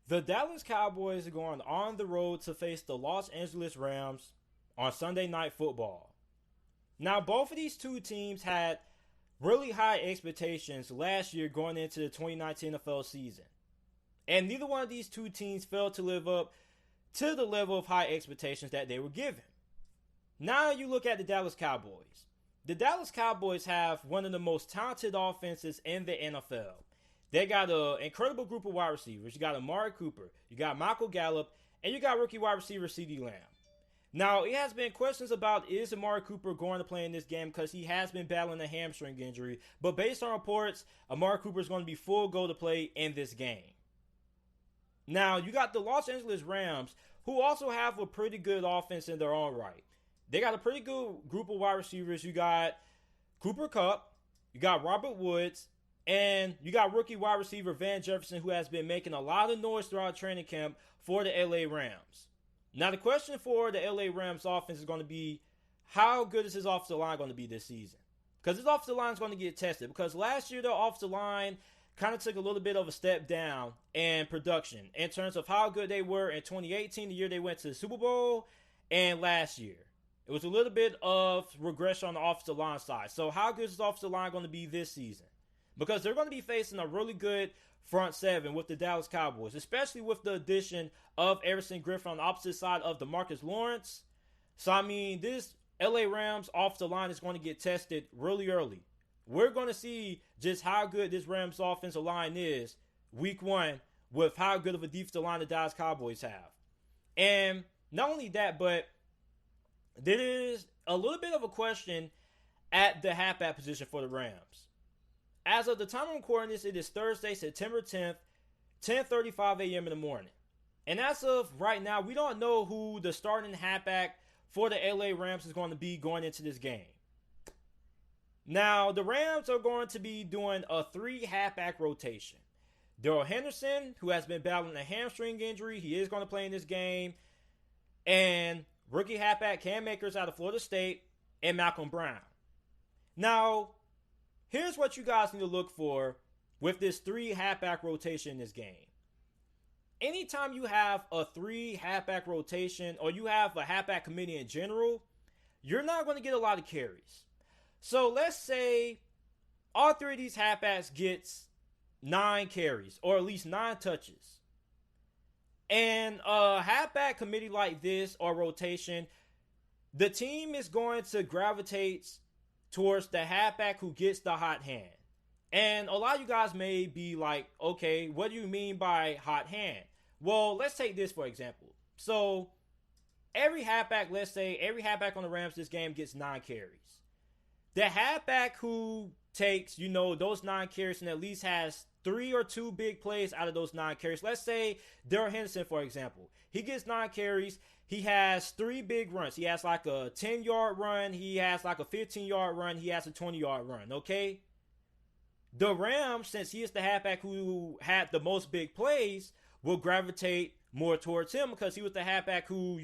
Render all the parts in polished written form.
The Dallas Cowboys are going on the road to face the Los Angeles Rams on Sunday Night Football. Now, both of these two teams had really high expectations last year going into the 2019 NFL season. And neither one of these two teams failed to live up to the level of high expectations that they were given. Now you look at the Dallas Cowboys. The Dallas Cowboys have one of the most talented offenses in the NFL. They got an incredible group of wide receivers. You got Amari Cooper, you got Michael Gallup, and you got rookie wide receiver CeeDee Lamb. Now, it has been questions about is Amari Cooper going to play in this game because he has been battling a hamstring injury. But based on reports, Amari Cooper is going to be full go to play in this game. Now, you got the Los Angeles Rams, who also have a pretty good offense in their own right. They got a pretty good group of wide receivers. You got Cooper Kupp, you got Robert Woods, and you got rookie wide receiver Van Jefferson, who has been making a lot of noise throughout training camp for the LA Rams. Now, the question for the LA Rams offense is going to be, how good is his offensive line going to be this season? Because his offensive line is going to get tested. Because last year, their offensive line kind of took a little bit of a step down in production in terms of how good they were in 2018, the year they went to the Super Bowl, and last year. It was a little bit of regression on the offensive line side. So how good is his offensive line going to be this season? Because they're going to be facing a really good front seven with the Dallas Cowboys, especially with the addition of Everson Griffin on the opposite side of DeMarcus Lawrence. So, I mean, this LA Rams offensive line is going to get tested really early. We're going to see just how good this Rams offensive line is week one with how good of a defensive line the Dallas Cowboys have. And not only that, but there is a little bit of a question at the halfback position for the Rams. As of the time I'm recording this, it is Thursday, September 10th, 10:35 a.m. in the morning. And as of right now, we don't know who the starting halfback for the LA Rams is going to be going into this game. Now, the Rams are going to be doing a 3 halfback rotation. Darrell Henderson, who has been battling a hamstring injury, he is going to play in this game. And rookie halfback Cam Akers out of Florida State, and Malcolm Brown. Now, here's what you guys need to look for with this 3 halfback rotation in this game. Anytime you have a 3 halfback rotation or you have a halfback committee in general, you're not going to get a lot of carries. So let's say all 3 of these halfbacks gets 9 carries or at least 9 touches. And a halfback committee like this or rotation, the team is going to gravitate towards the halfback who gets the hot hand. And a lot of you guys may be like, okay, what do you mean by hot hand? Well, let's take this for example. So every halfback, let's say every halfback on the Rams this game gets 9 carries. The halfback who takes, those 9 carries and at least has 3 or 2 big plays out of those 9 carries. Let's say Darrell Henderson, for example. He gets 9 carries. He has 3 big runs. He has like a 10-yard run. He has like a 15-yard run. He has a 20-yard run, okay? The Rams, since he is the halfback who had the most big plays, will gravitate more towards him because he was the halfback who,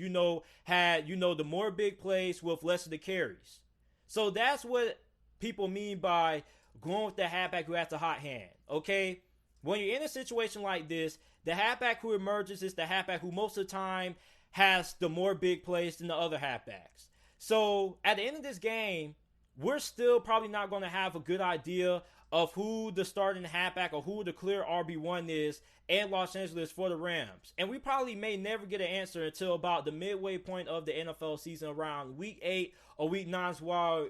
had, the more big plays with less of the carries. So that's what people mean by going with the halfback who has the hot hand, okay? When you're in a situation like this, the halfback who emerges is the halfback who most of the time has the more big plays than the other halfbacks. So at the end of this game, we're still probably not going to have a good idea of who the starting halfback or who the clear RB1 is in Los Angeles for the Rams. And we probably may never get an answer until about the midway point of the NFL season around week 8 or week 9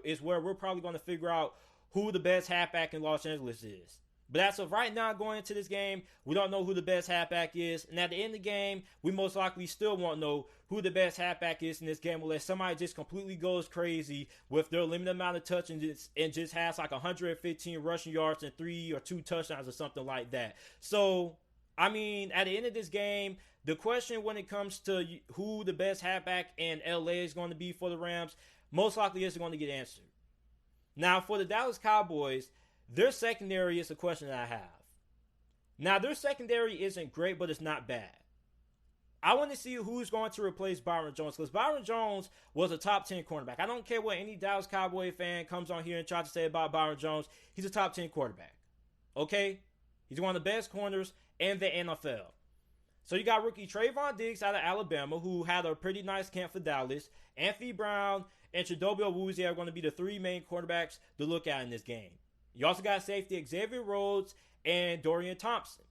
is where we're probably going to figure out who the best halfback in Los Angeles is. But as of right now, going into this game, we don't know who the best halfback is. And at the end of the game, we most likely still won't know who the best halfback is in this game unless somebody just completely goes crazy with their limited amount of touch and just has like 115 rushing yards and 3 or 2 touchdowns or something like that. So, I mean, at the end of this game, the question when it comes to who the best halfback in LA is going to be for the Rams, most likely isn't going to get answered. Now, for the Dallas Cowboys, their secondary is a question that I have. Now, their secondary isn't great, but it's not bad. I want to see who's going to replace Byron Jones because Byron Jones was a top 10 cornerback. I don't care what any Dallas Cowboy fan comes on here and tries to say about Byron Jones. He's a top 10 quarterback. Okay? He's one of the best corners in the NFL. So you got rookie Trayvon Diggs out of Alabama, who had a pretty nice camp for Dallas. Anthony Brown and Chidobe Awuzie are going to be the three main quarterbacks to look at in this game. You also got safety Xavier Rhodes and Dorian Thompson.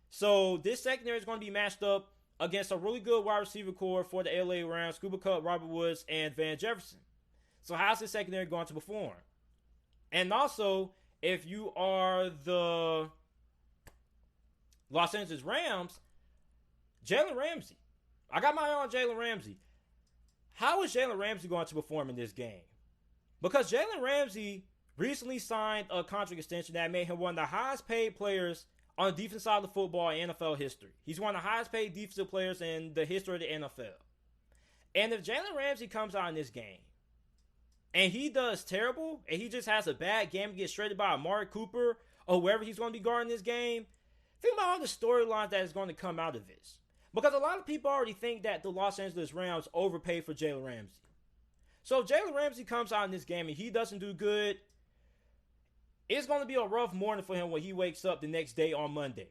So this secondary is going to be matched up against a really good wide receiver core for the LA Rams, Cooper Kupp, Robert Woods, and Van Jefferson. So how's this secondary going to perform? And also, if you are the Los Angeles Rams, Jalen Ramsey. I got my eye on Jalen Ramsey. How is Jalen Ramsey going to perform in this game? Because Jalen Ramsey recently signed a contract extension that made him one of the highest paid players on the defensive side of the football in NFL history. He's one of the highest paid defensive players in the history of the NFL. And if Jalen Ramsey comes out in this game and he does terrible and he just has a bad game and gets shredded by Amari Cooper or whoever he's going to be guarding this game, think about all the storylines that is going to come out of this. Because a lot of people already think that the Los Angeles Rams overpaid for Jalen Ramsey. So if Jalen Ramsey comes out in this game and he doesn't do good, it's going to be a rough morning for him when he wakes up the next day on Monday.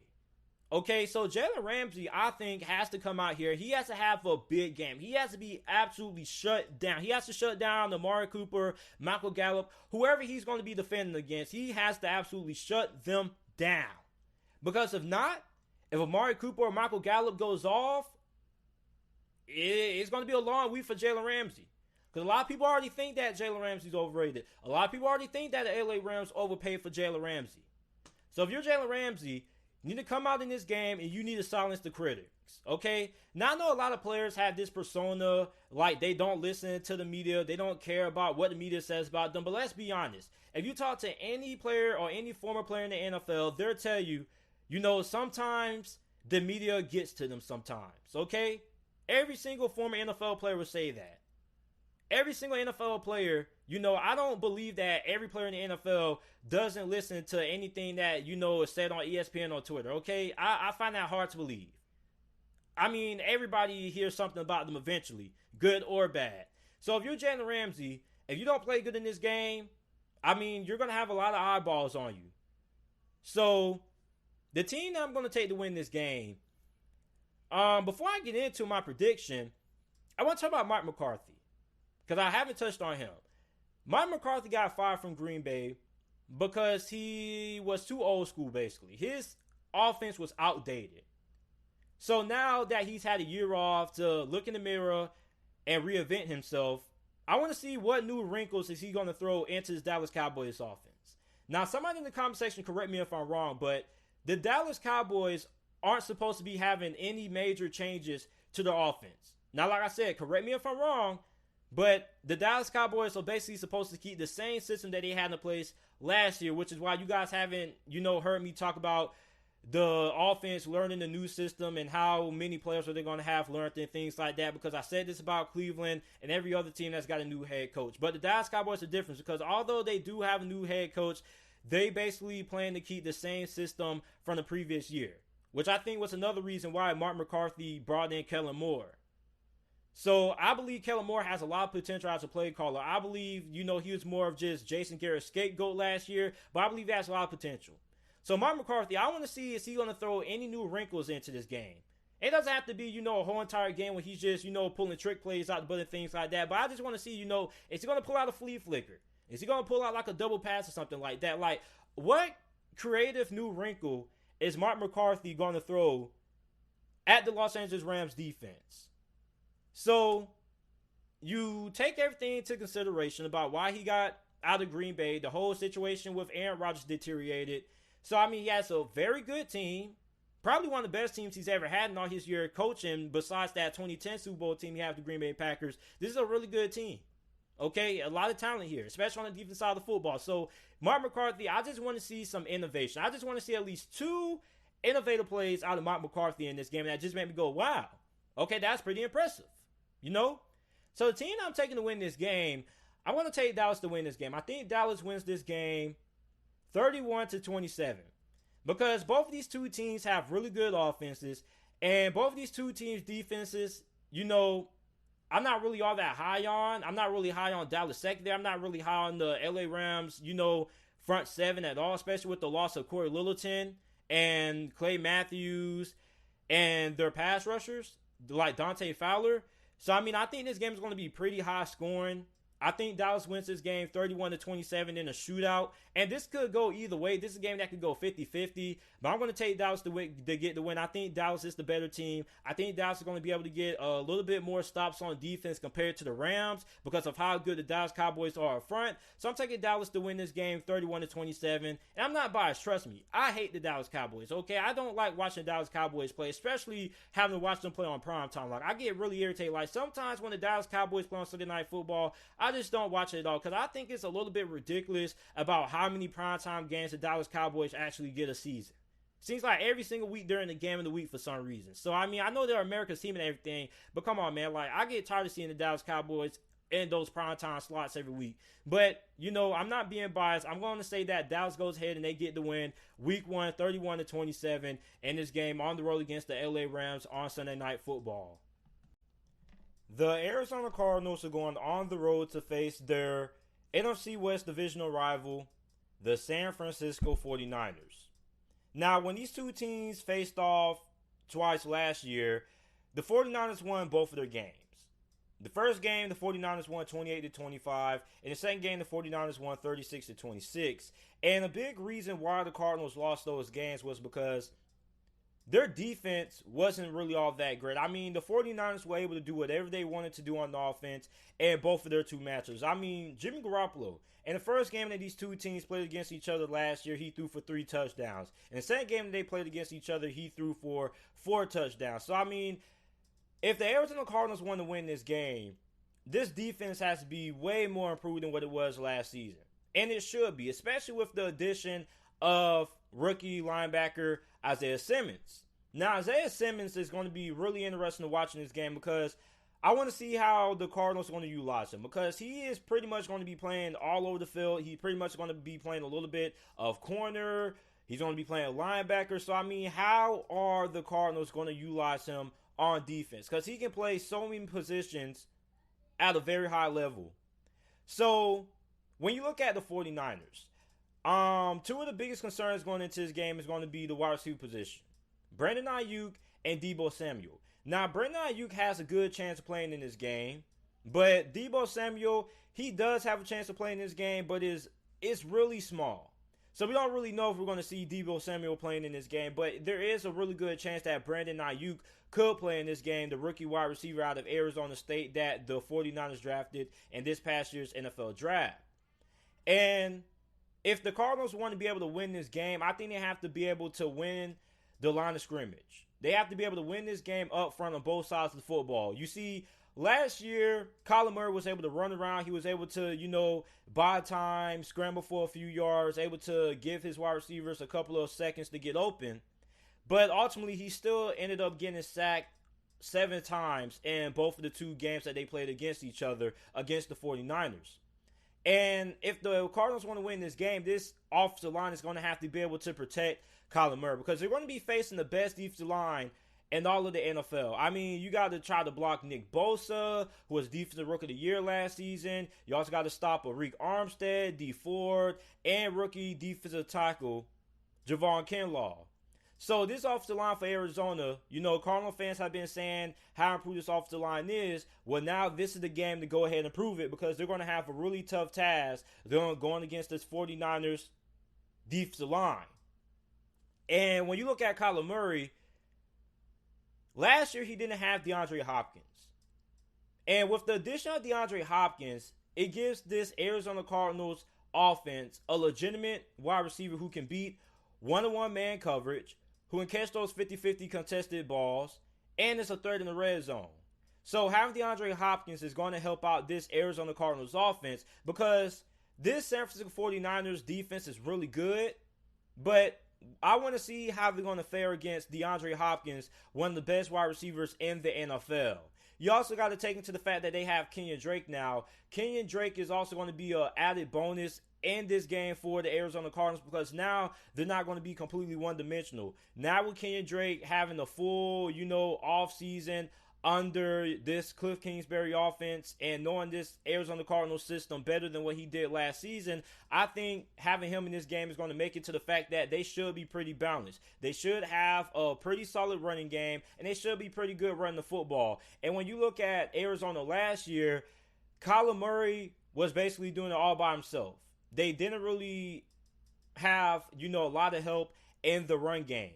Okay, so Jalen Ramsey, I think, has to come out here. He has to have a big game. He has to be absolutely shut down. He has to shut down Amari Cooper, Michael Gallup, whoever he's going to be defending against. He has to absolutely shut them down. Because if not, if Amari Cooper or Michael Gallup goes off, it's going to be a long week for Jalen Ramsey. Because a lot of people already think that Jalen Ramsey's overrated. A lot of people already think that the LA Rams overpaid for Jalen Ramsey. So if you're Jalen Ramsey, you need to come out in this game and you need to silence the critics. Okay? Now I know a lot of players have this persona, like they don't listen to the media. They don't care about what the media says about them. But let's be honest. If you talk to any player or any former player in the NFL, they'll tell you, sometimes the media gets to them sometimes. Okay? Every single former NFL player will say that. Every single NFL player, I don't believe that every player in the NFL doesn't listen to anything that, is said on ESPN or Twitter, okay? I find that hard to believe. I mean, everybody hears something about them eventually, good or bad. So if you're Jalen Ramsey, if you don't play good in this game, you're going to have a lot of eyeballs on you. So the team that I'm going to take to win this game, before I get into my prediction, I want to talk about Mike McCarthy. Because I haven't touched on him. Mike McCarthy got fired from Green Bay because he was too old school, basically. His offense was outdated. So now that he's had a year off to look in the mirror and reinvent himself, I want to see what new wrinkles is he going to throw into this Dallas Cowboys offense. Now, somebody in the comment section correct me if I'm wrong, but the Dallas Cowboys aren't supposed to be having any major changes to their offense. Now, like I said, correct me if I'm wrong, but the Dallas Cowboys are basically supposed to keep the same system that they had in place last year, which is why you guys haven't, heard me talk about the offense learning the new system and how many players are they going to have learned and things like that, because I said this about Cleveland and every other team that's got a new head coach. But the Dallas Cowboys are different because although they do have a new head coach, they basically plan to keep the same system from the previous year, which I think was another reason why Mark McCarthy brought in Kellen Moore. So I believe Kellen Moore has a lot of potential as a play caller. I believe, he was more of just Jason Garrett's scapegoat last year, but I believe he has a lot of potential. So Mark McCarthy, I want to see, is he going to throw any new wrinkles into this game? It doesn't have to be, a whole entire game where he's just, pulling trick plays out the butt and things like that. But I just want to see, is he going to pull out a flea flicker? Is he going to pull out like a double pass or something like that? Like, what creative new wrinkle is Mark McCarthy going to throw at the Los Angeles Rams defense? So you take everything into consideration about why he got out of Green Bay. The whole situation with Aaron Rodgers deteriorated. So, he has a very good team. Probably one of the best teams he's ever had in all his year coaching, besides that 2010 Super Bowl team he had with the Green Bay Packers. This is a really good team. Okay, a lot of talent here, especially on the defense side of the football. So, Mark McCarthy, I just want to see some innovation. I just want to see at least 2 innovative plays out of Mark McCarthy in this game. And that just made me go, wow. Okay, that's pretty impressive. So the team I'm taking to win this game, I want to take Dallas to win this game. I think Dallas wins this game 31-27. Because both of these two teams have really good offenses. And both of these two teams' defenses, I'm not really all that high on. I'm not really high on Dallas secondary. I'm not really high on the LA Rams, front seven at all, especially with the loss of Corey Littleton and Clay Matthews and their pass rushers, like Dante Fowler. So, I mean, I think this game is going to be pretty high scoring. I think Dallas wins this game 31-27 in a shootout. And this could go either way. This is a game that could go 50-50. But I'm going to take Dallas to get the win. I think Dallas is the better team. I think Dallas is going to be able to get a little bit more stops on defense compared to the Rams because of how good the Dallas Cowboys are up front. So I'm taking Dallas to win this game 31-27. And I'm not biased. Trust me. I hate the Dallas Cowboys. Okay, I don't like watching the Dallas Cowboys play, especially having to watch them play on primetime. Like, I get really irritated. Like, sometimes when the Dallas Cowboys play on Sunday Night Football, I just don't watch it at all because I think it's a little bit ridiculous about how many primetime games the Dallas Cowboys actually get a season. Seems like every single week during the game of the week for some reason. So, I mean, I know they're America's team and everything, but come on, man. Like, I get tired of seeing the Dallas Cowboys in those primetime slots every week. But, you know, I'm not being biased. I'm going to say that Dallas goes ahead and they get the win week 1, 31-27 in this game on the road against the LA Rams on Sunday Night Football. The Arizona Cardinals are going on the road to face their NFC West divisional rival, the San Francisco 49ers. Now, when these two teams faced off twice last year, the 49ers won both of their games. The first game, the 49ers won 28-25. In the second game, the 49ers won 36-26. And a big reason why the Cardinals lost those games was because their defense wasn't really all that great. I mean, the 49ers were able to do whatever they wanted to do on the offense and both of their two matchups. I mean, Jimmy Garoppolo, in the first game that these two teams played against each other last year, he threw for 3 touchdowns. In the second game that they played against each other, he threw for 4 touchdowns. So, I mean, if the Arizona Cardinals want to win this game, this defense has to be way more improved than what it was last season. And it should be, especially with the addition of rookie linebacker Isaiah Simmons. Now, Isaiah Simmons is going to be really interesting to watch in this game because I want to see how the Cardinals are going to utilize him because he is pretty much going to be playing all over the field. He's pretty much going to be playing a little bit of corner. He's going to be playing linebacker. So, I mean, how are the Cardinals going to utilize him on defense? Because he can play so many positions at a very high level. So, when you look at the 49ers, two of the biggest concerns going into this game is going to be the wide receiver position. Brandon Ayuk and Deebo Samuel. Now, Brandon Ayuk has a good chance of playing in this game, but Deebo Samuel, he does have a chance of playing in this game, but it's really small. So we don't really know if we're going to see Deebo Samuel playing in this game, but there is a really good chance that Brandon Ayuk could play in this game, the rookie wide receiver out of Arizona State that the 49ers drafted in this past year's NFL draft. And if the Cardinals want to be able to win this game, I think they have to be able to win the line of scrimmage. They have to be able to win this game up front on both sides of the football. You see, last year, Kyler Murray was able to run around. He was able to, buy time, scramble for a few yards, able to give his wide receivers a couple of seconds to get open. But ultimately, he still ended up getting sacked 7 times in both of the 2 games that they played against each other against the 49ers. And if the Cardinals want to win this game, this offensive line is going to have to be able to protect Kyler Murray because they're going to be facing the best defensive line in all of the NFL. I mean, you got to try to block Nick Bosa, who was Defensive Rookie of the Year last season. You also got to stop Arik Armstead, D Ford, and rookie defensive tackle Javon Kinlaw. So this offensive line for Arizona, Cardinal fans have been saying how improved this offensive line is. Well, now this is the game to go ahead and prove it because they're going to have a really tough task. They're going against this 49ers defensive line. And when you look at Kyler Murray, last year he didn't have DeAndre Hopkins. And with the addition of DeAndre Hopkins, it gives this Arizona Cardinals offense a legitimate wide receiver who can beat one-on-one man coverage, who can catch those 50-50 contested balls, and it's a threat in the red zone. So having DeAndre Hopkins is going to help out this Arizona Cardinals offense because this San Francisco 49ers defense is really good, but I want to see how they're going to fare against DeAndre Hopkins, one of the best wide receivers in the NFL. You also got to take into the fact that they have Kenyon Drake now. Kenyon Drake is also going to be an added bonus in this game for the Arizona Cardinals because now they're not going to be completely one-dimensional. Now with Kenyon Drake having a full, off-season under this Cliff Kingsbury offense and knowing this Arizona Cardinals system better than what he did last season, I think having him in this game is going to make it to the fact that they should be pretty balanced. They should have a pretty solid running game, and they should be pretty good running the football. And when you look at Arizona last year, Kyler Murray was basically doing it all by himself. They didn't really have, a lot of help in the run game.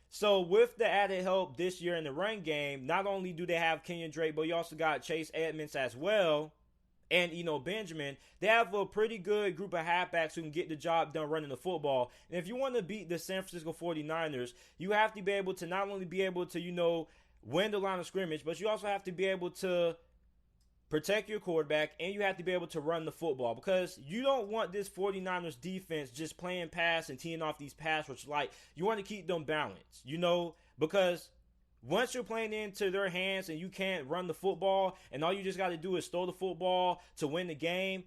So with the added help this year in the run game, not only do they have Kenyon Drake, but you also got Chase Edmonds as well, and Benjamin. They have a pretty good group of halfbacks who can get the job done running the football. And if you want to beat the San Francisco 49ers, you have to be able to not only be able to, win the line of scrimmage, but you also have to be able to protect your quarterback, and you have to be able to run the football, because you don't want this 49ers defense just playing pass and teeing off these pass rush. Like, you want to keep them balanced, because once you're playing into their hands and you can't run the football, and all you just got to do is throw the football to win the game,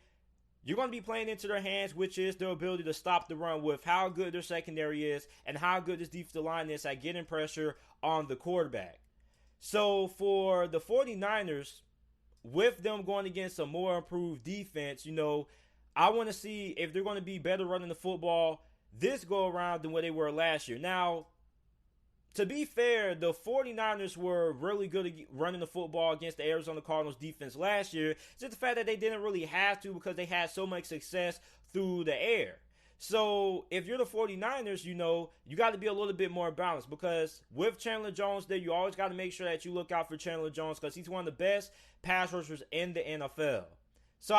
you're going to be playing into their hands, which is their ability to stop the run with how good their secondary is and how good this defensive line is at getting pressure on the quarterback. So for the 49ers, with them going against a more improved defense, I want to see if they're going to be better running the football this go around than what they were last year. Now, to be fair, the 49ers were really good at running the football against the Arizona Cardinals defense last year. It's just the fact that they didn't really have to because they had so much success through the air. So if you're the 49ers, you got to be a little bit more balanced, because with Chandler Jones there, you always got to make sure that you look out for Chandler Jones, because he's one of the best pass rushers in the NFL. So,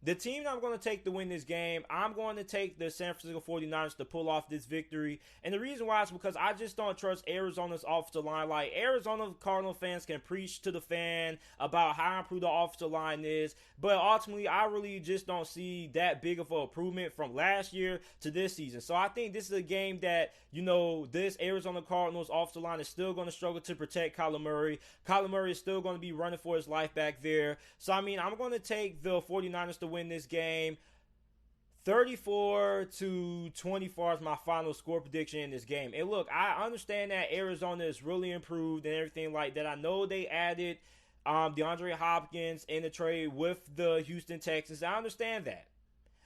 the team that I'm going to take to win this game, I'm going to take the San Francisco 49ers to pull off this victory. And the reason why is because I just don't trust Arizona's offensive line. Like, Arizona Cardinal fans can preach to the fan about how improved the offensive line is, but ultimately, I really just don't see that big of an improvement from last year to this season. So I think this is a game that, this Arizona Cardinals offensive line is still going to struggle to protect Kyler Murray. Kyler Murray is still going to be running for his life back there. So, I'm going to take the 49ers to win this game. 34-24 is my final score prediction in this game. And look, I understand that Arizona is really improved and everything like that. I know they added DeAndre Hopkins in the trade with the Houston Texans. I understand that.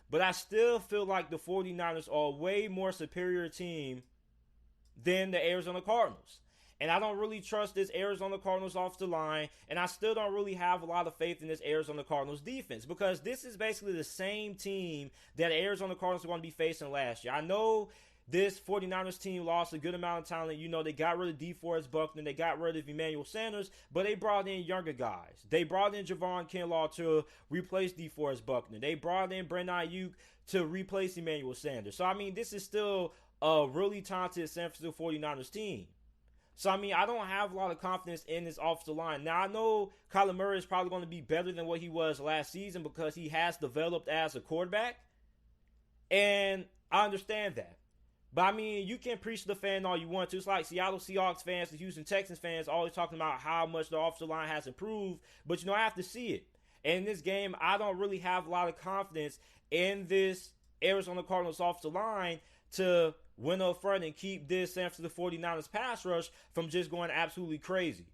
But I still feel like the 49ers are a way more superior team than the Arizona Cardinals. And I don't really trust this Arizona Cardinals offensive line, and I still don't really have a lot of faith in this Arizona Cardinals defense, because this is basically the same team that the Arizona Cardinals are going to be facing last year. I know this 49ers team lost a good amount of talent. They got rid of DeForest Buckner, they got rid of Emmanuel Sanders, but they brought in younger guys. They brought in Javon Kinlaw to replace DeForest Buckner. They brought in Brandon Ayuk to replace Emmanuel Sanders. So, this is still a really talented San Francisco 49ers team. So, I don't have a lot of confidence in this offensive line. Now, I know Kyler Murray is probably going to be better than what he was last season because he has developed as a quarterback. And I understand that. But, you can preach to the fan all you want to. It's like Seattle Seahawks fans and Houston Texans fans always talking about how much the offensive line has improved. But, I have to see it. And in this game, I don't really have a lot of confidence in this Arizona Cardinals offensive line to win up front and keep this San Francisco 49ers pass rush from just going absolutely crazy.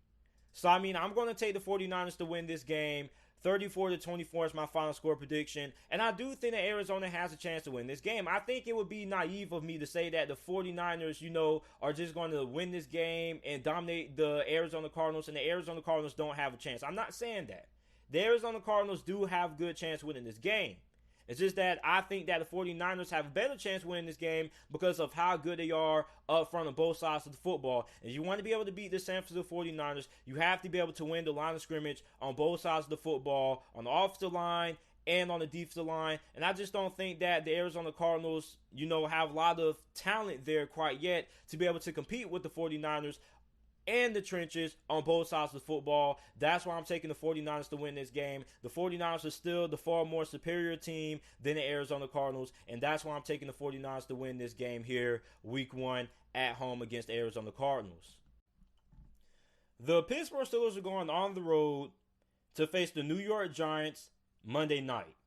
So, I'm going to take the 49ers to win this game. 34-24 is my final score prediction. And I do think that Arizona has a chance to win this game. I think it would be naive of me to say that the 49ers, are just going to win this game and dominate the Arizona Cardinals, and the Arizona Cardinals don't have a chance. I'm not saying that. The Arizona Cardinals do have a good chance of winning this game. It's just that I think that the 49ers have a better chance of winning this game because of how good they are up front on both sides of the football. And if you want to be able to beat the San Francisco 49ers, you have to be able to win the line of scrimmage on both sides of the football, on the offensive line and on the defensive line. And I just don't think that the Arizona Cardinals, have a lot of talent there quite yet to be able to compete with the 49ers and the trenches on both sides of the football. That's why I'm taking the 49ers to win this game. The 49ers are still the far more superior team than the Arizona Cardinals, and that's why I'm taking the 49ers to win this game here, week 1 at home against the Arizona Cardinals. The Pittsburgh Steelers are going on the road to face the New York Giants Monday night.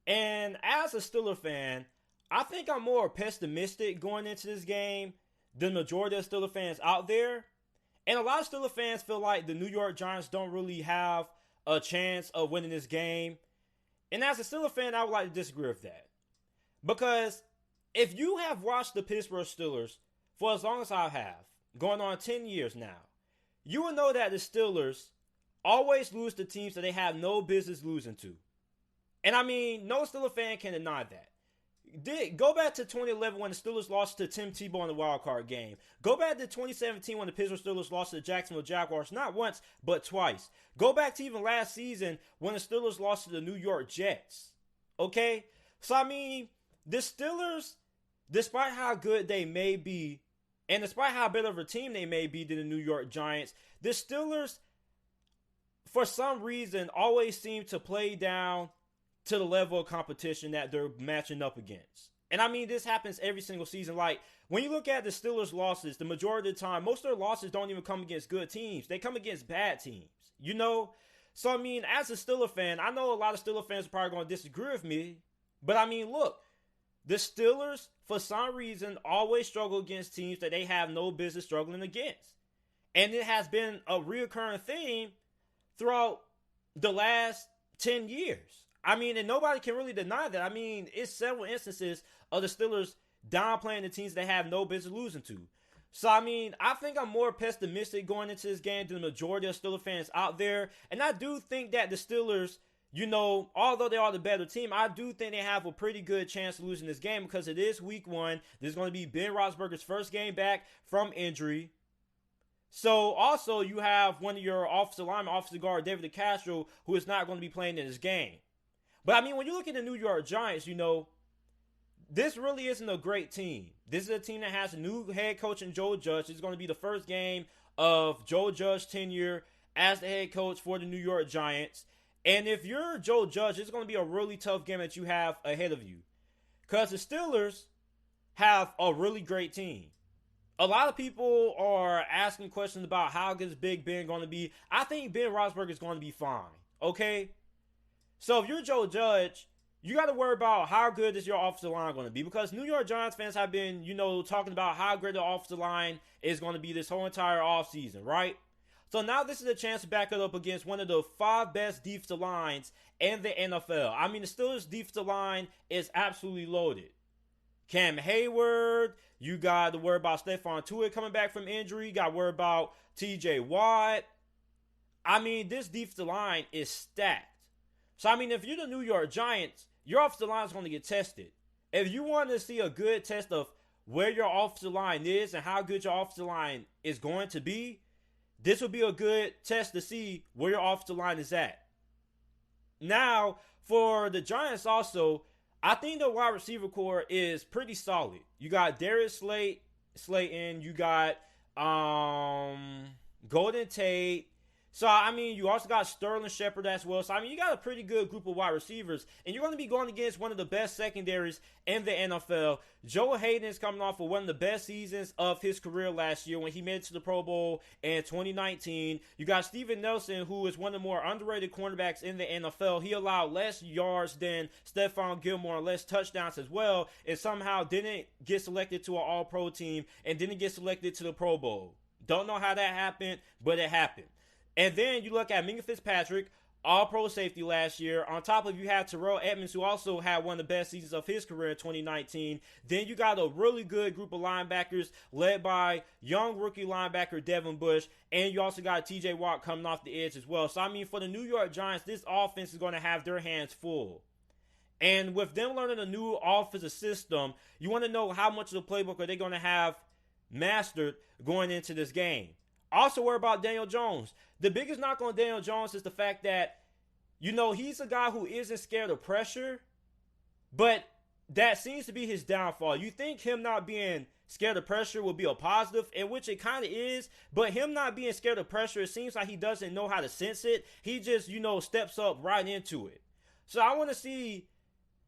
And as a Steeler fan, I think I'm more pessimistic going into this game than the majority of Steeler fans out there. And a lot of Steelers fans feel like the New York Giants don't really have a chance of winning this game. And as a Steelers fan, I would like to disagree with that. Because if you have watched the Pittsburgh Steelers for as long as I have, going on 10 years now, you will know that the Steelers always lose to teams that they have no business losing to. And I mean, no Steelers fan can deny that. Go back to 2011 when the Steelers lost to Tim Tebow in the wild card game. Go back to 2017 when the Pittsburgh Steelers lost to the Jacksonville Jaguars, not once, but twice. Go back to even last season when the Steelers lost to the New York Jets. Okay? So, I mean, the Steelers, despite how good they may be, and despite how better of a team they may be than the New York Giants, the Steelers, for some reason, always seem to play down to the level of competition that they're matching up against. And I mean, this happens every single season. Like, when you look at the Steelers' losses, the majority of the time, most of their losses don't even come against good teams. They come against bad teams, you know? So, I mean, as a Steelers fan, I know a lot of Steelers fans are probably going to disagree with me. But, I mean, look, the Steelers, for some reason, always struggle against teams that they have no business struggling against. And it has been a reoccurring theme throughout the last 10 years. I mean, and nobody can really deny that. I mean, it's several instances of the Steelers downplaying the teams they have no business losing to. So, I mean, I think I'm more pessimistic going into this game than the majority of Steelers fans out there. And I do think that the Steelers, you know, although they are the better team, I do think they have a pretty good chance of losing this game because it is week 1. This is going to be Ben Roethlisberger's first game back from injury. So, also, you have one of your offensive linemen, offensive guard, David DeCastro, who is not going to be playing in this game. But, I mean, when you look at the New York Giants, you know, this really isn't a great team. This is a team that has a new head coach in Joe Judge. It's going to be the first game of Joe Judge's tenure as the head coach for the New York Giants. And if you're Joe Judge, it's going to be a really tough game that you have ahead of you. Because the Steelers have a really great team. A lot of people are asking questions about how good is Big Ben going to be. I think Ben Roethlisberger is going to be fine. Okay? So if you're Joe Judge, you got to worry about how good is your offensive line going to be, because New York Giants fans have been, you know, talking about how great the offensive line is going to be this whole entire offseason, right? So now this is a chance to back it up against one of the 5 best defensive lines in the NFL. I mean, the Steelers' defensive line is absolutely loaded. Cam Hayward, you got to worry about Stephon Tuitt coming back from injury. You got to worry about TJ Watt. I mean, this defensive line is stacked. So, I mean, if you're the New York Giants, your offensive line is going to get tested. If you want to see a good test of where your offensive line is and how good your offensive line is going to be, this will be a good test to see where your offensive line is at. Now, for the Giants also, I think the wide receiver core is pretty solid. You got Darius Slayton, you got Golden Tate. So, I mean, you also got Sterling Shepard as well. So, I mean, you got a pretty good group of wide receivers. And you're going to be going against one of the best secondaries in the NFL. Joe Hayden is coming off of one of the best seasons of his career last year when he made it to the Pro Bowl in 2019. You got Steven Nelson, who is one of the more underrated cornerbacks in the NFL. He allowed less yards than Stephon Gilmore, less touchdowns as well, and somehow didn't get selected to an All-Pro team and didn't get selected to the Pro Bowl. Don't know how that happened, but it happened. And then you look at Minka Fitzpatrick, all-pro safety last year. On top of you have Terrell Edmonds, who also had one of the best seasons of his career in 2019. Then you got a really good group of linebackers led by young rookie linebacker Devin Bush. And you also got TJ Watt coming off the edge as well. So, I mean, for the New York Giants, this offense is going to have their hands full. And with them learning a new offensive system, you want to know how much of the playbook are they going to have mastered going into this game. Also worry about Daniel Jones. The biggest knock on Daniel Jones is the fact that, you know, he's a guy who isn't scared of pressure, but that seems to be his downfall. You think him not being scared of pressure will be a positive, in which it kind of is, but him not being scared of pressure, it seems like he doesn't know how to sense it. He just, you know, steps up right into it. So I want to see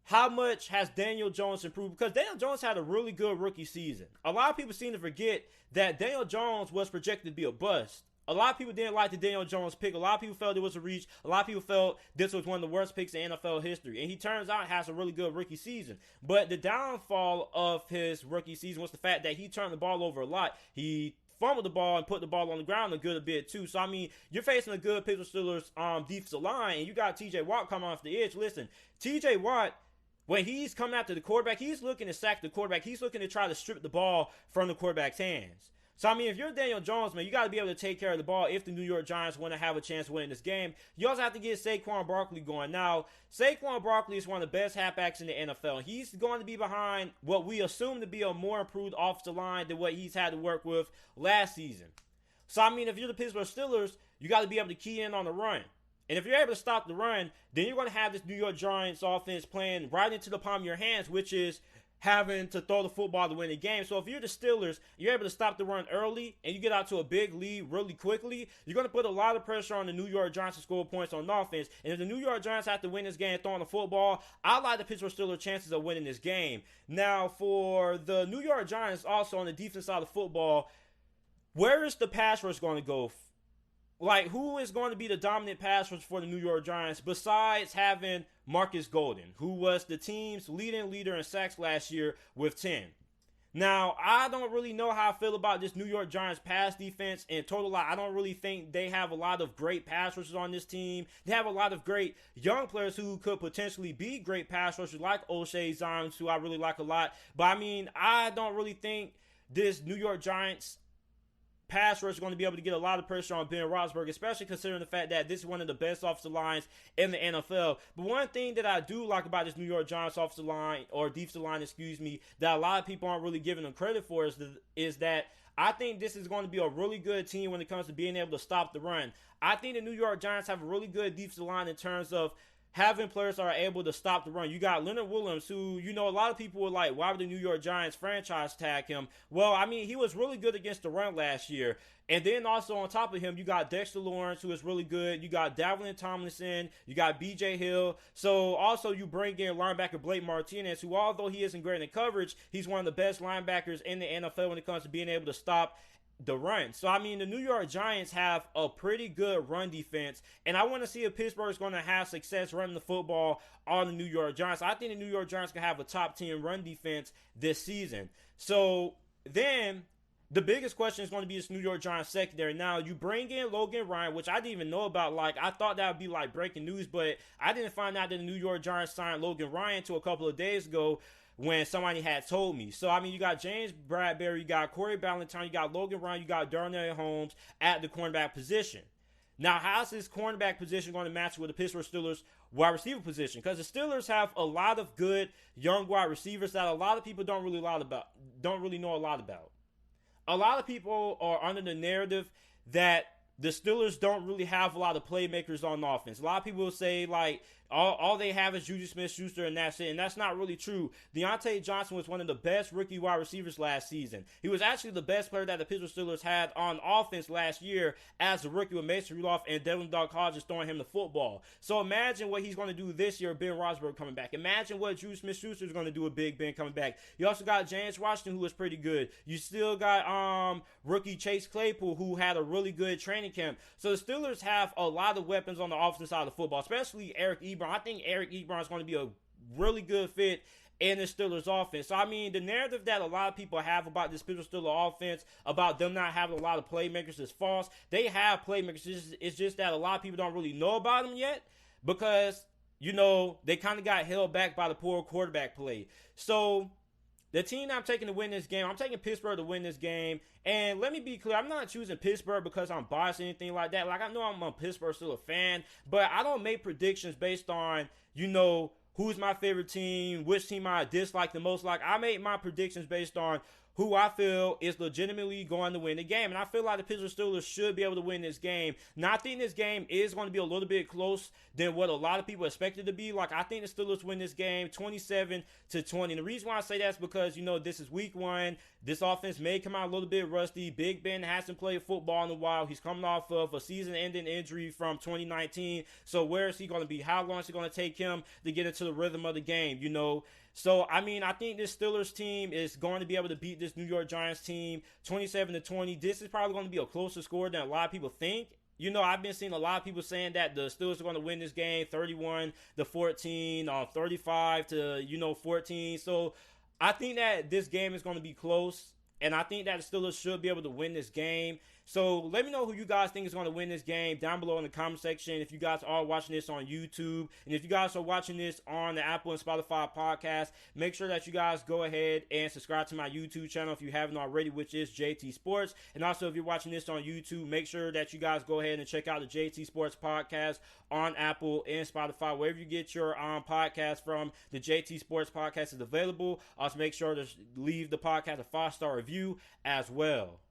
how much has Daniel Jones improved, because Daniel Jones had a really good rookie season. A lot of people seem to forget that Daniel Jones was projected to be a bust. A lot of people didn't like the Daniel Jones pick. A lot of people felt it was a reach. A lot of people felt this was one of the worst picks in NFL history. And he turns out has a really good rookie season. But the downfall of his rookie season was the fact that he turned the ball over a lot. He fumble the ball and put the ball on the ground a good bit too. So I mean, you're facing a good Pittsburgh Steelers defensive line, and you got T.J. Watt coming off the edge. Listen, T.J. Watt, when he's coming after the quarterback, he's looking to sack the quarterback. He's looking to try to strip the ball from the quarterback's hands. So, I mean, if you're Daniel Jones, man, you got to be able to take care of the ball if the New York Giants want to have a chance of winning this game. You also have to get Saquon Barkley going. Now, Saquon Barkley is one of the best halfbacks in the NFL. He's going to be behind what we assume to be a more improved offensive line than what he's had to work with last season. So, I mean, if you're the Pittsburgh Steelers, you got to be able to key in on the run. And if you're able to stop the run, then you're going to have this New York Giants offense playing right into the palm of your hands, which is having to throw the football to win the game. So if you're the Steelers, you're able to stop the run early and you get out to a big lead really quickly, you're going to put a lot of pressure on the New York Giants to score points on offense. And if the New York Giants have to win this game throwing the football, I like the Pittsburgh Steelers' chances of winning this game. Now, for the New York Giants also on the defense side of football, where is the pass rush going to go? Like, who is going to be the dominant pass rush for the New York Giants besides having Marcus Golden, who was the team's leading leader in sacks last year with 10? Now, I don't really know how I feel about this New York Giants pass defense in total. I don't really think they have a lot of great pass rushers on this team. They have a lot of great young players who could potentially be great pass rushers like O'Shea Zimes, who I really like a lot. But, I mean, I don't really think this New York Giants pass rush is going to be able to get a lot of pressure on Ben Roethlisberger, especially considering the fact that this is one of the best offensive lines in the NFL. But one thing that I do like about this New York Giants offensive line, or defensive line, that a lot of people aren't really giving them credit for is that I think this is going to be a really good team when it comes to being able to stop the run. I think the New York Giants have a really good defensive line in terms of having players that are able to stop the run. You got Leonard Williams, who, you know, a lot of people were like, why would the New York Giants franchise tag him? Well, I mean, he was really good against the run last year. And then also on top of him, you got Dexter Lawrence, who is really good. You got Davlin Tomlinson. You got B.J. Hill. So also you bring in linebacker Blake Martinez, who although he isn't great in coverage, he's one of the best linebackers in the NFL when it comes to being able to stop the run. So, I mean, the New York Giants have a pretty good run defense, and I want to see if Pittsburgh is going to have success running the football on the New York Giants. I think the New York Giants can have a top 10 run defense this season. So, then the biggest question is going to be this New York Giants secondary. Now, you bring in Logan Ryan, which I didn't even know about. Like, I thought that would be like breaking news, but I didn't find out that the New York Giants signed Logan Ryan until a couple of days ago when somebody had told me. So, I mean, you got James Bradbury, you got Corey Ballantyne, you got Logan Ryan, you got Darnell Holmes at the cornerback position. Now, how's this cornerback position going to match with the Pittsburgh Steelers wide receiver position? Because the Steelers have a lot of good young wide receivers that a lot of people don't really know a lot about. A lot of people are under the narrative that the Steelers don't really have a lot of playmakers on offense. A lot of people will say, like, all they have is Juju Smith-Schuster, and that's it. And that's not really true. Deontay Johnson was one of the best rookie wide receivers last season. He was actually the best player that the Pittsburgh Steelers had on offense last year as a rookie with Mason Rudolph and Devin Dog Hodges throwing him the football. So imagine what he's going to do this year with Ben Roethlisberger coming back. Imagine what Juju Smith-Schuster is going to do with Big Ben coming back. You also got James Washington, who was pretty good. You still got rookie Chase Claypool, who had a really good training camp. So the Steelers have a lot of weapons on the offensive side of the football, especially Eric Ebron. I think Eric Ebron is going to be a really good fit in the Steelers offense. So, I mean, the narrative that a lot of people have about this Pittsburgh Steelers offense, about them not having a lot of playmakers, is false. They have playmakers. It's just that a lot of people don't really know about them yet because, you know, they kind of got held back by the poor quarterback play. So, the team I'm taking to win this game, I'm taking Pittsburgh to win this game. And let me be clear, I'm not choosing Pittsburgh because I'm biased or anything like that. Like, I know I'm a Pittsburgh Steelers fan, but I don't make predictions based on, you know, who's my favorite team, which team I dislike the most. Like, I make my predictions based on who I feel is legitimately going to win the game. And I feel like the Pittsburgh Steelers should be able to win this game. Now, I think this game is going to be a little bit close than what a lot of people expect it to be. Like, I think the Steelers win this game 27-20. And the reason why I say that is because, you know, this is week one. This offense may come out a little bit rusty. Big Ben hasn't played football in a while. He's coming off of a season-ending injury from 2019. So where is he going to be? How long is it going to take him to get into the rhythm of the game, you know? So, I mean, I think this Steelers team is going to be able to beat this New York Giants team 27-20. This is probably going to be a closer score than a lot of people think. You know, I've been seeing a lot of people saying that the Steelers are going to win this game 31-14, 35-14. So, I think that this game is going to be close. And I think that the Steelers should be able to win this game. So let me know who you guys think is going to win this game down below in the comment section. If you guys are watching this on YouTube, and if you guys are watching this on the Apple and Spotify podcast, make sure that you guys go ahead and subscribe to my YouTube channel if you haven't already, which is JT Sports. And also, if you're watching this on YouTube, make sure that you guys go ahead and check out the JT Sports podcast on Apple and Spotify. Wherever you get your podcast from, the JT Sports podcast is available. Also, make sure to leave the podcast a 5-star review as well.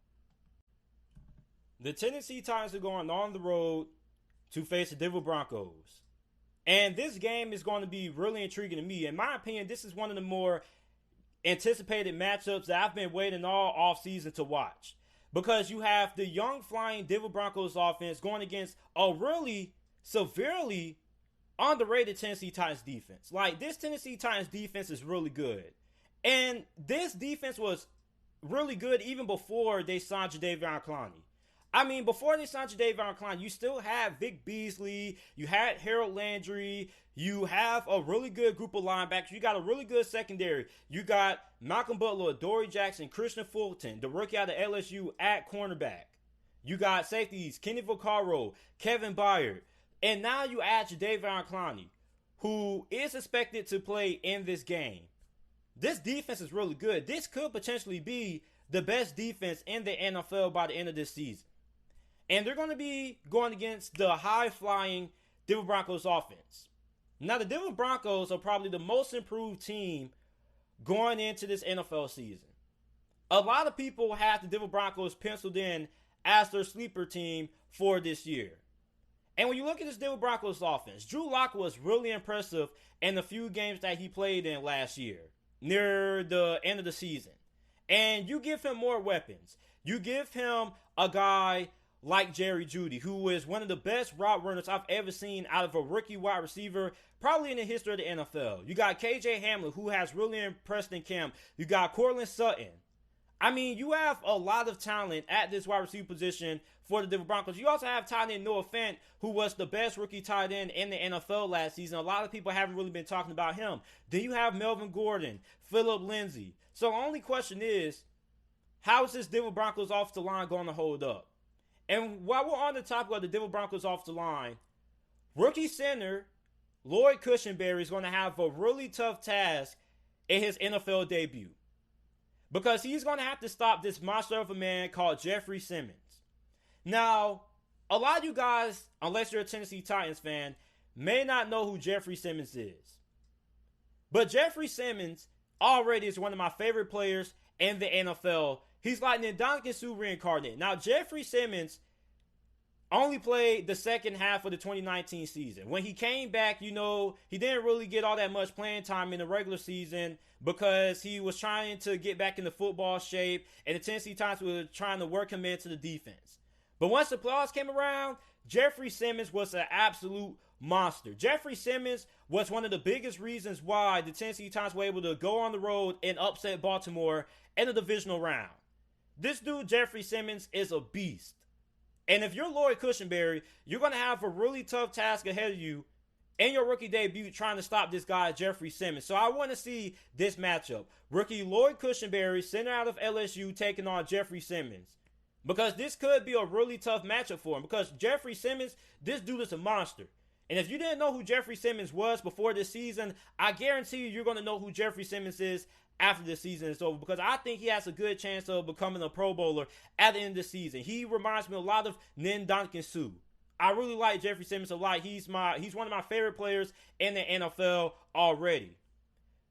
The Tennessee Titans are going on the road to face the Denver Broncos. And this game is going to be really intriguing to me. In my opinion, this is one of the more anticipated matchups that I've been waiting all offseason to watch. Because you have the young flying Denver Broncos offense going against a really severely underrated Tennessee Titans defense. Like, this Tennessee Titans defense is really good. And this defense was really good even before they signed Jadeveon Clowney. I mean, before they signed Jadeveon Clowney, you still had Vic Beasley, you had Harold Landry, you have a really good group of linebackers, you got a really good secondary. You got Malcolm Butler, Dory Jackson, Christian Fulton, the rookie out of LSU at cornerback. You got safeties, Kenny Vaccaro, Kevin Byard. And now you add Jadeveon Clowney, who is expected to play in this game. This defense is really good. This could potentially be the best defense in the NFL by the end of this season. And they're going to be going against the high-flying Denver Broncos offense. Now, the Denver Broncos are probably the most improved team going into this NFL season. A lot of people have the Denver Broncos penciled in as their sleeper team for this year. And when you look at this Denver Broncos offense, Drew Lock was really impressive in the few games that he played in last year, near the end of the season. And you give him more weapons. You give him a guy like Jerry Jeudy, who is one of the best route runners I've ever seen out of a rookie wide receiver, probably in the history of the NFL. You got KJ Hamler, who has really impressed in camp. You got Courtland Sutton. I mean, you have a lot of talent at this wide receiver position for the Denver Broncos. You also have tight end Noah Fant, who was the best rookie tight end in the NFL last season. A lot of people haven't really been talking about him. Then you have Melvin Gordon, Phillip Lindsay. So the only question is, how is this Denver Broncos offensive line going to hold up? And while we're on the topic of the Denver Broncos offensive line, rookie center Lloyd Cushenberry is going to have a really tough task in his NFL debut, because he's going to have to stop this monster of a man called Jeffrey Simmons. Now, a lot of you guys, unless you're a Tennessee Titans fan, may not know who Jeffrey Simmons is. But Jeffrey Simmons already is one of my favorite players in the NFL. He's like the Ndamukong Suh reincarnated. Now, Jeffrey Simmons only played the second half of the 2019 season. When he came back, he didn't really get all that much playing time in the regular season because he was trying to get back into football shape, and the Tennessee Titans were trying to work him into the defense. But once the playoffs came around, Jeffrey Simmons was an absolute monster. Jeffrey Simmons was one of the biggest reasons why the Tennessee Titans were able to go on the road and upset Baltimore in the divisional round. This dude, Jeffrey Simmons, is a beast. And if you're Lloyd Cushenberry, you're going to have a really tough task ahead of you in your rookie debut trying to stop this guy, Jeffrey Simmons. So I want to see this matchup. Rookie Lloyd Cushenberry, center out of LSU, taking on Jeffrey Simmons. Because this could be a really tough matchup for him. Because Jeffrey Simmons, this dude is a monster. And if you didn't know who Jeffrey Simmons was before this season, I guarantee you're going to know who Jeffrey Simmons is after the season is over, because I think he has a good chance of becoming a Pro Bowler at the end of the season. He reminds me a lot of Ndamukong Suh. I really like Jeffrey Simmons a lot. He's one of my favorite players in the NFL already.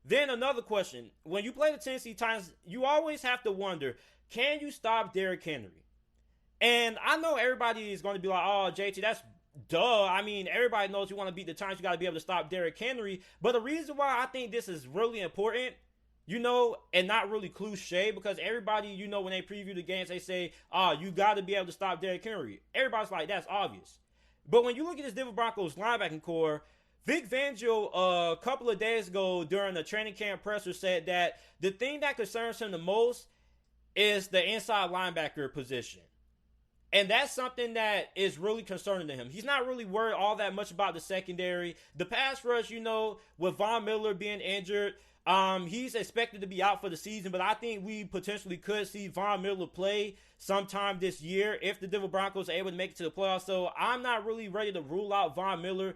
Then another question. When you play the Tennessee Titans, you always have to wonder, can you stop Derrick Henry? And I know everybody is going to be like, oh, JT, that's duh. I mean, everybody knows you want to beat the Titans, you got to be able to stop Derrick Henry. But the reason why I think this is really important, and not really cliche, because everybody, when they preview the games, they say, you got to be able to stop Derrick Henry. Everybody's like, that's obvious. But when you look at this Denver Broncos linebacking core, Vic Fangio, a couple of days ago during the training camp presser, said that the thing that concerns him the most is the inside linebacker position. And that's something that is really concerning to him. He's not really worried all that much about the secondary. The pass rush, with Von Miller being injured, He's expected to be out for the season, but I think we potentially could see Von Miller play sometime this year if the Denver Broncos are able to make it to the playoffs. So I'm not really ready to rule out Von Miller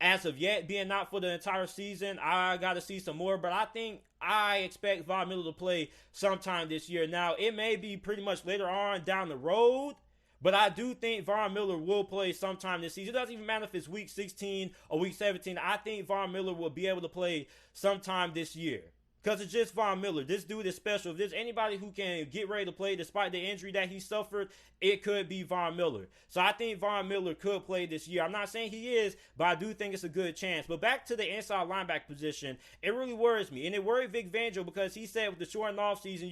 as of yet being out for the entire season. I got to see some more, but I expect Von Miller to play sometime this year. Now, it may be pretty much later on down the road, but I do think Von Miller will play sometime this season. It doesn't even matter if it's week 16 or week 17. I think Von Miller will be able to play sometime this year. Because it's just Von Miller. This dude is special. If there's anybody who can get ready to play despite the injury that he suffered, it could be Von Miller. So I think Von Miller could play this year. I'm not saying he is, but I do think it's a good chance. But back to the inside linebacker position, it really worries me. And it worried Vic Fangio because he said with the shortened offseason,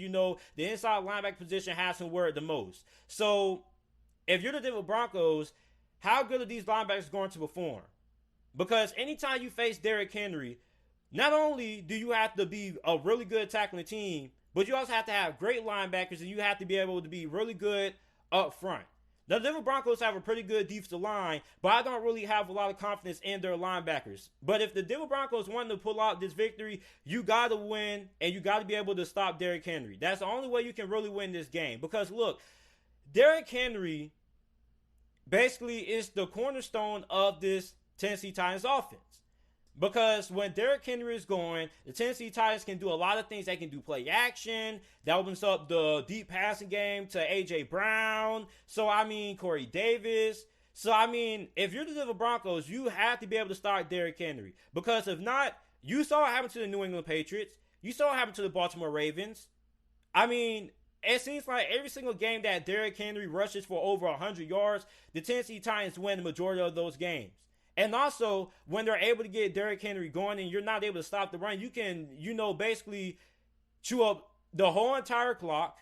the inside linebacker position has him worried the most. So if you're the Denver Broncos, how good are these linebackers going to perform? Because anytime you face Derrick Henry, not only do you have to be a really good tackling team, but you also have to have great linebackers and you have to be able to be really good up front. Now, the Denver Broncos have a pretty good defensive line, but I don't really have a lot of confidence in their linebackers. But if the Denver Broncos want to pull out this victory, you got to win and you got to be able to stop Derrick Henry. That's the only way you can really win this game. Because, look, Derrick Henry basically is the cornerstone of this Tennessee Titans offense. Because when Derrick Henry is going, the Tennessee Titans can do a lot of things. They can do play action. That opens up the deep passing game to A.J. Brown. Corey Davis. If you're the Denver Broncos, you have to be able to start Derrick Henry. Because if not, you saw what happened to the New England Patriots. You saw what happened to the Baltimore Ravens. It seems like every single game that Derrick Henry rushes for over 100 yards, the Tennessee Titans win the majority of those games. And also, when they're able to get Derrick Henry going and you're not able to stop the run, you can, basically chew up the whole entire clock.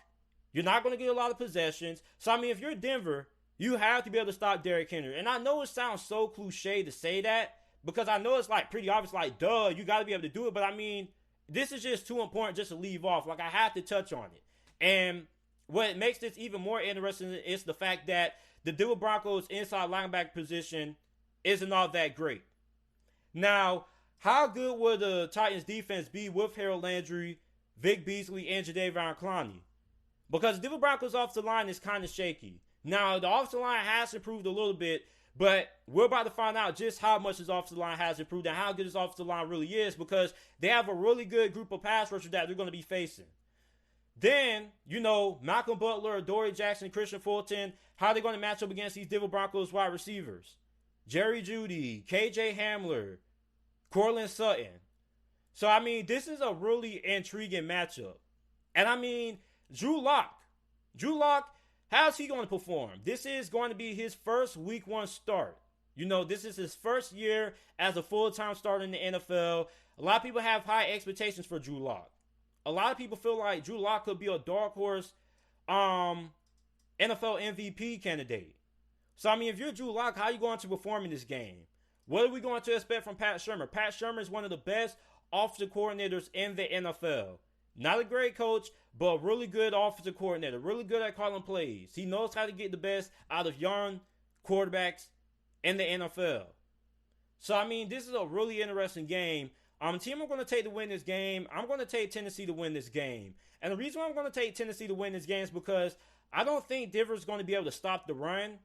You're not going to get a lot of possessions. So, if you're Denver, you have to be able to stop Derrick Henry. And I know it sounds so cliche to say that because I know it's pretty obvious, duh, you got to be able to do it. But this is just too important just to leave off. I have to touch on it. And what makes this even more interesting is the fact that the Denver Broncos inside linebacker position isn't all that great. Now, how good will the Titans defense be with Harold Landry, Vic Beasley, and Jadeveon Clowney? Because the Denver Broncos offensive line is kind of shaky. Now, the offensive line has improved a little bit, but we're about to find out just how much this offensive line has improved and how good this offensive line really is because they have a really good group of pass rushers that they're going to be facing. Then, Malcolm Butler, Dory Jackson, Christian Fulton, how are they going to match up against these Denver Broncos wide receivers? Jerry Jeudy, KJ Hamler, Courtland Sutton. So, this is a really intriguing matchup. And, Drew Lock. How's he going to perform? This is going to be his first week 1 start. This is his first year as a full-time starter in the NFL. A lot of people have high expectations for Drew Lock. A lot of people feel like Drew Lock could be a dark horse NFL MVP candidate. So, if you're Drew Lock, how are you going to perform in this game? What are we going to expect from Pat Shurmur? Pat Shurmur is one of the best offensive coordinators in the NFL. Not a great coach, but a really good offensive coordinator. Really good at calling plays. He knows how to get the best out of young quarterbacks in the NFL. So, this is a really interesting game. The team I'm going to take to win this game, I'm going to take Tennessee to win this game. And the reason why I'm going to take Tennessee to win this game is because I don't think Denver's going to be able to stop the run.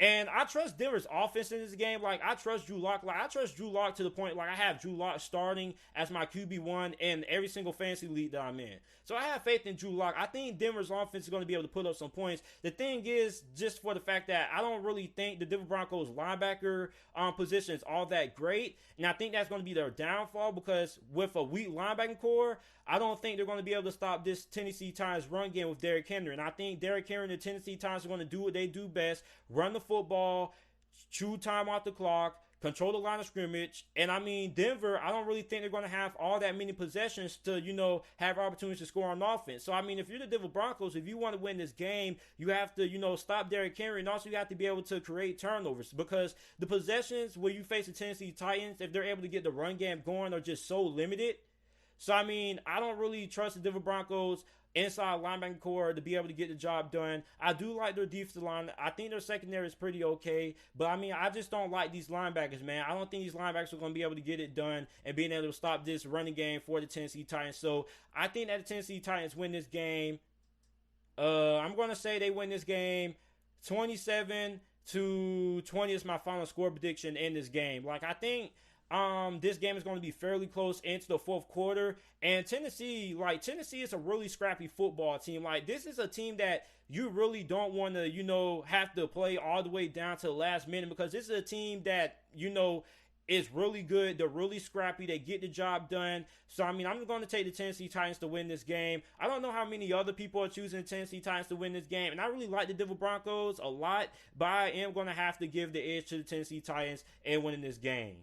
And I trust Denver's offense in this game. I trust Drew Lock. I trust Drew Lock to the point, I have Drew Lock starting as my QB1 in every single fantasy league that I'm in. So I have faith in Drew Lock. I think Denver's offense is going to be able to put up some points. The thing is, just for the fact that I don't really think the Denver Broncos linebacker position is all that great. And I think that's going to be their downfall because with a weak linebacking core, I don't think they're going to be able to stop this Tennessee Titans run game with Derrick Henry. And I think Derrick Henry and the Tennessee Titans are going to do what they do best, run the football, chew time off the clock, control the line of scrimmage. And Denver, I don't really think they're going to have all that many possessions to, have opportunities to score on offense. So, if you're the Denver Broncos, if you want to win this game, you have to, stop Derrick Henry. And also you have to be able to create turnovers because the possessions where you face the Tennessee Titans, if they're able to get the run game going, are just so limited. So, I mean, I don't really trust the Denver Broncos inside linebacking core to be able to get the job done. I do like their defensive line. I think their secondary is pretty okay. But, I mean, I just don't like these linebackers, man. I don't think these linebackers are going to be able to get it done and being able to stop this running game for the Tennessee Titans. So, I think that the Tennessee Titans win this game. I'm going to say they win this game 27-20 is my final score prediction in this game. Like, I think this game is going to be fairly close into the fourth quarter. And Tennessee is a really scrappy football team. Like, this is a team that you really don't want to, have to play all the way down to the last minute, because this is a team that, is really good. They're really scrappy. They get the job done. So, I mean, I'm going to take the Tennessee Titans to win this game. I don't know how many other people are choosing the Tennessee Titans to win this game. And I really like the Denver Broncos a lot, but I am going to have to give the edge to the Tennessee Titans and winning this game.